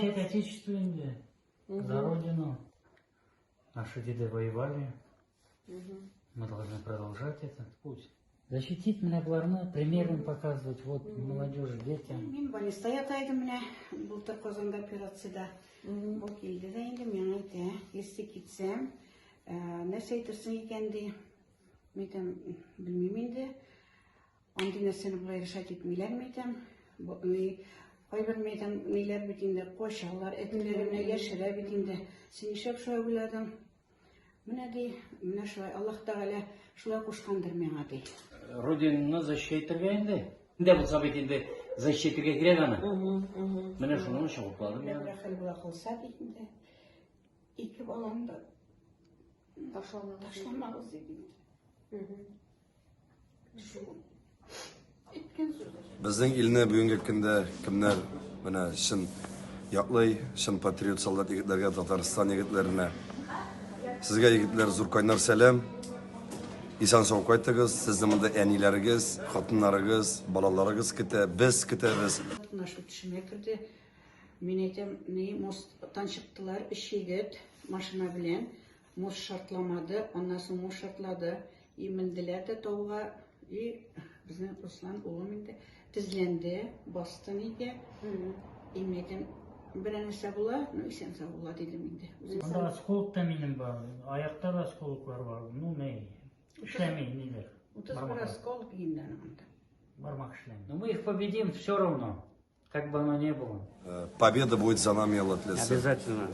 защищать Отечество инде, за Родину. Наши деды воевали. Мы должны продолжать этот путь. Защитить мынакларны, примером показывать, вот молодежи, детям. Мен балиста ятайдым менә, былтыр Казанда операцияда. Бу килде дә инде мен әйтә, есте китсәм, нәрсә әйтерсең икән ди. Мен белмим инде. Андый нәрсәне булай решать итмиләр микән? Кайбер мәйдан ниләр бит инде кошалар, әтиләре менә яшерә бит инде. Син ишәп шулай уйладың. Менә ди, менә шулай Аллаһ Тәгалә шулай кушкандыр миңа ди. Родинаны защитергә инде. Инде булса бит инде защитергә кирәк аны. Менә шуның өчен укладым я. Бер хәл була кылса бит инде. Ике балам да ташламагыз диде. Безнең илне бүгенге көндә кемнәр менә чын яклый, чын патриот солдат егетләргә, Татарстан егетләренә. Сезгә егетләр зур кайнар сәлам. Исән сау кайтыгыз, сезнең монда әниләрегез, хатыннарыгыз, балаларыгыз көтә, без көтәбез. Нашу төшемә керде. Мин әйтәм, мосттан чыктылар, 3 егет машина белән, мост шартламады, аннан соң мост шартлады, менделәр дә тауга, безнең Руслан улым инде тезләнде, басты нигә. Мин әйтәм, бер нәрсә була, исән сау була дидем инде. Анда осколок та минем бар, аяқта да осколоклар бар. Ну, не, эшләмей ниләр. 31 осколок инде анда. Бармак эшләмей. Но мы их победим все равно, как бы оно ни было. Победа будет за нами, Алла теләсә. Обязательно.